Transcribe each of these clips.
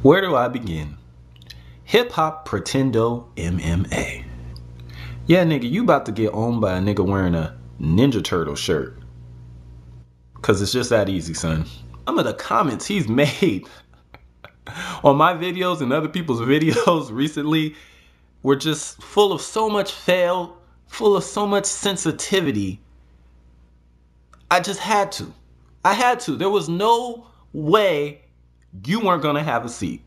Where do I begin? Hiphoppretendo MMA. Yeah, nigga, you about to get owned by a nigga wearing a Ninja Turtle shirt. Cause it's just that easy, son. Some of the comments he's made on my videos and other people's videos recently were just full of so much fail, full of so much sensitivity. I just had to. I had to. There was no way you weren't gonna have a seat.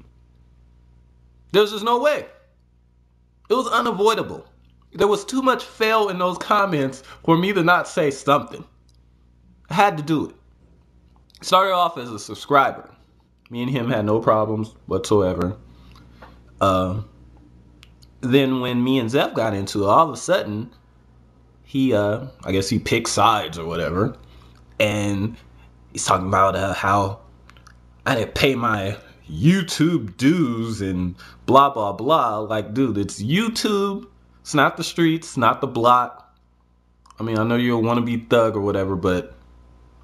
There's just no way. It was unavoidable. There was too much fail in those comments for me to not say something. I had to do it. Started off as a subscriber. Me and him had no problems whatsoever. Then when me and Zeph got into it, all of a sudden, he, I guess he picked sides or whatever. And he's talking about how I didn't pay my YouTube dues and blah, blah, blah. Like, dude, it's YouTube. It's not the streets, not the block. I mean, I know you're a wannabe thug or whatever, but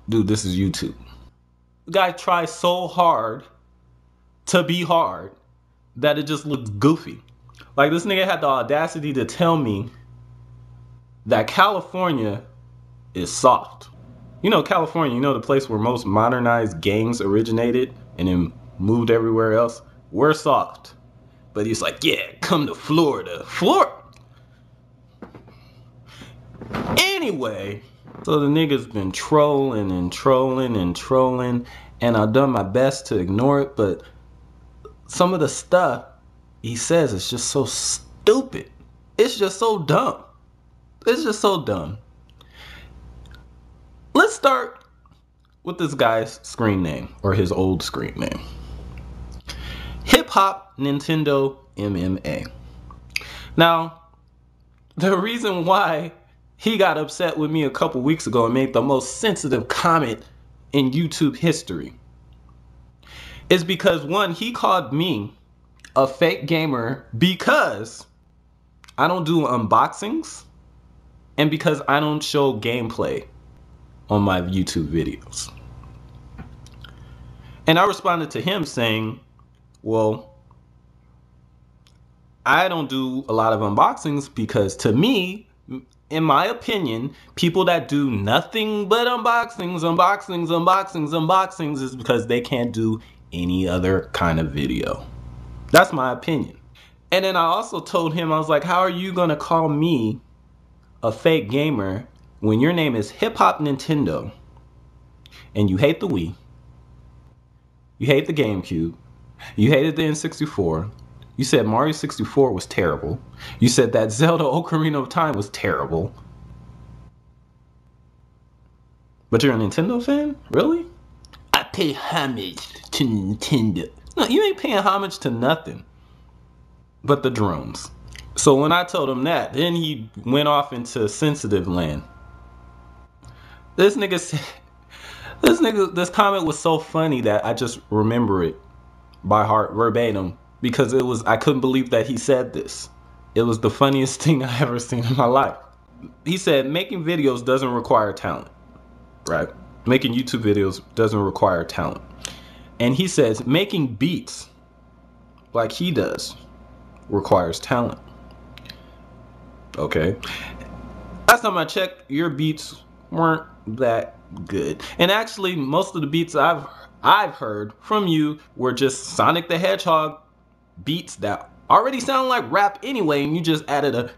dude, this is YouTube. The guy tries so hard to be hard that it just looks goofy. Like, this nigga had the audacity to tell me that California is soft. You know, California, you know, the place where most modernized gangs originated and then moved everywhere else? We're soft. But he's like, yeah, come to Florida. Florida? Anyway, so the nigga's been trolling and trolling and trolling, and I've done my best to ignore it, but some of the stuff he says is just so stupid. It's just so dumb. It's just so dumb. Let's start with this guy's screen name, or his old screen name. Hiphoppretendo MMA. Now, the reason why he got upset with me a couple weeks ago and made the most sensitive comment in YouTube history is because, one, he called me a fake gamer because I don't do unboxings and because I don't show gameplay on my YouTube videos. And I responded to him saying, well, I don't do a lot of unboxings because, to me, in my opinion, people that do nothing but unboxings is because they can't do any other kind of video. That's my opinion. And then I also told him, I was like, how are you gonna call me a fake gamer when your name is Hiphoppretendo and you hate the Wii, you hate the GameCube, you hated the N64, you said Mario 64 was terrible, you said that Zelda Ocarina of Time was terrible, but you're a Nintendo fan? Really? I pay homage to Nintendo. No, you ain't paying homage to nothing but the drones. So when I told him that, then he went off into sensitive land. This nigga said, this comment was so funny that I just remember it by heart verbatim because it was, I couldn't believe that he said this. It was the funniest thing I ever seen in my life. He said, making videos doesn't require talent, right? Making YouTube videos doesn't require talent. And he says, making beats like he does requires talent. Okay. Last time I checked, your beats weren't that good. And actually, most of the beats I've heard from you were just Sonic the Hedgehog beats that already sound like rap anyway, and you just added a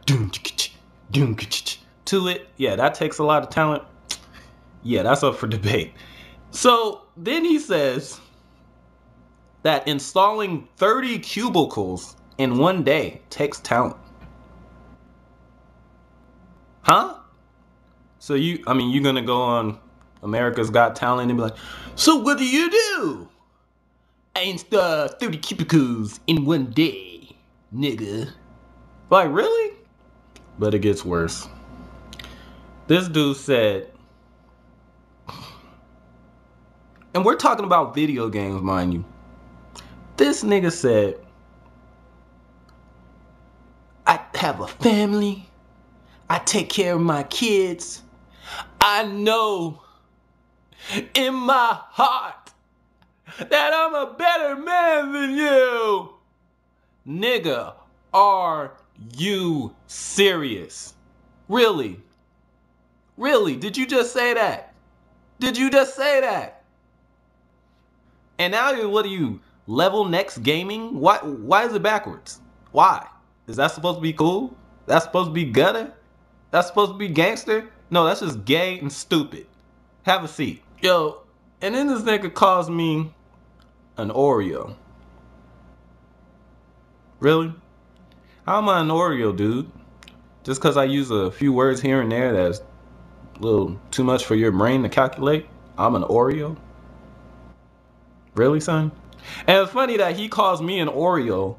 to it. Yeah, that takes a lot of talent. Yeah, that's up for debate. So then he says that installing 30 cubicles in one day takes talent. Huh? So you're gonna go on America's Got Talent and be like, so what do you do? I install 30 cubicles in one day, nigga. Like, really? But it gets worse. This dude said, and we're talking about video games, mind you. This nigga said, I have a family. I take care of my kids. I know in my heart that I'm a better Nigga, are you serious? Really? Really? Did you just say that? Did you just say that? And now what are you? Level next gaming? Why is it backwards? Why? Is that supposed to be cool? That's supposed to be gutter? That's supposed to be gangster? No, that's just gay and stupid. Have a seat. Yo, and then this nigga calls me an Oreo. Really? How am I an Oreo, dude? Just because I use a few words here and there that's a little too much for your brain to calculate? I'm an Oreo? Really, son? And it's funny that he calls me an Oreo,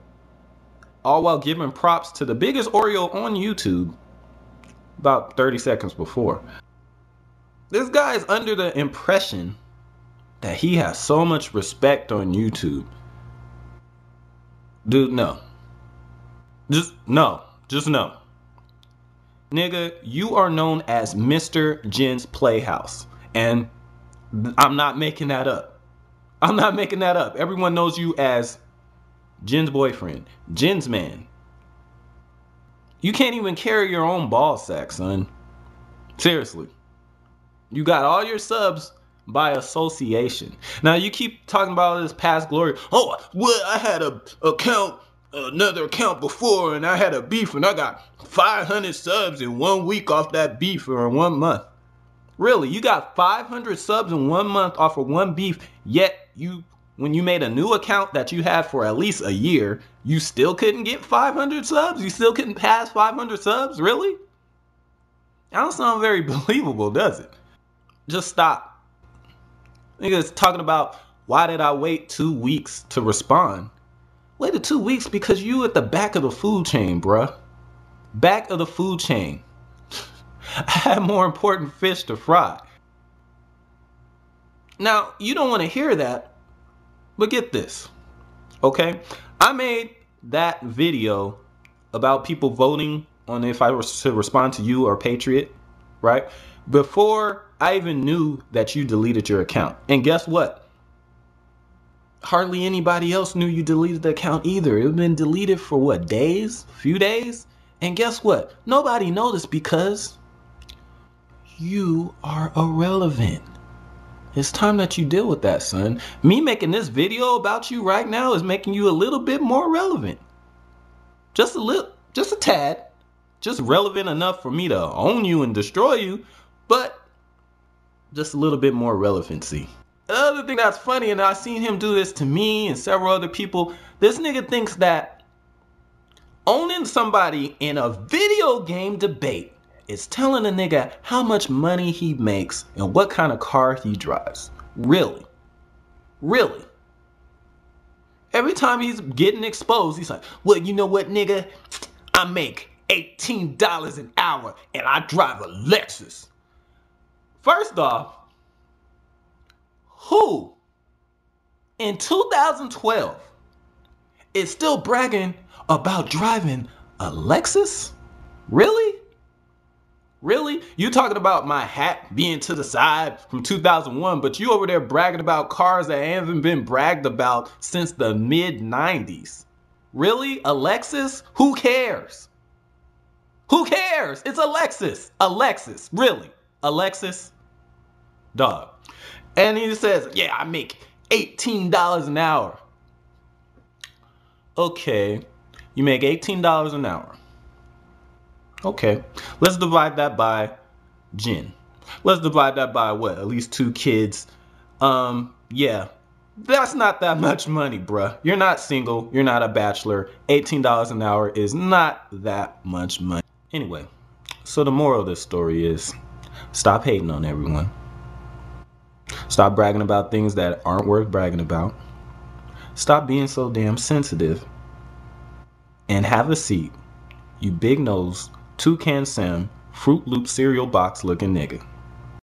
all while giving props to the biggest Oreo on YouTube about 30 seconds before. This guy is under the impression that he has so much respect on YouTube. Dude, no. Just no. Nigga, you are known as Mr. Jin's Playhouse. And I'm not making that up. I'm not making that up. Everyone knows you as Jin's boyfriend, Jin's man. You can't even carry your own ball sack, son. Seriously. You got all your subs by association. Now you keep talking about this past glory. Oh, well, I had another account before, and I had a beef, and I got 500 subs in 1 week off that beef, or in 1 month. Really, you got 500 subs in 1 month off of one beef, yet when you made a new account that you had for at least a year, you still couldn't get 500 subs? You still couldn't pass 500 subs? Really? That don't sound very believable, does it? Just stop. Niggas talking about, why did I wait 2 weeks to respond? Waited 2 weeks because you at the back of the food chain, bruh. Back of the food chain. I had more important fish to fry. Now, you don't want to hear that, but get this, okay? I made that video about people voting on if I was to respond to you or Patriot, right? Before I even knew that you deleted your account. And guess what? Hardly anybody else knew you deleted the account either. It had been deleted for what, days? A few days? And guess what? Nobody noticed because you are irrelevant. It's time that you deal with that, son. Me making this video about you right now is making you a little bit more relevant. Just a tad. Just relevant enough for me to own you and destroy you, but just a little bit more relevancy. The other thing that's funny, and I've seen him do this to me and several other people, this nigga thinks that owning somebody in a video game debate is telling a nigga how much money he makes and what kind of car he drives. Really? Really? Every time he's getting exposed, he's like, well, you know what, nigga? I make $18 an hour and I drive a Lexus. First off, who in 2012 is still bragging about driving a Lexus? Really? Really? You talking about my hat being to the side from 2001, but you over there bragging about cars that haven't been bragged about since the mid-90s. Really? A Lexus? Who cares? Who cares? It's a Lexus. A Lexus. Really? A Lexus? Dog. And he says, yeah, I make $18 an hour. Okay. You make $18 an hour. Okay. Let's divide that by Jin. Let's divide that by what? At least 2 kids. Yeah. That's not that much money, bruh. You're not single. You're not a bachelor. $18 an hour is not that much money. Anyway, so the moral of this story is stop hating on everyone. Stop bragging about things that aren't worth bragging about. Stop being so damn sensitive. And have a seat, you big nose, Toucan Sam, Fruit Loop cereal box looking nigga.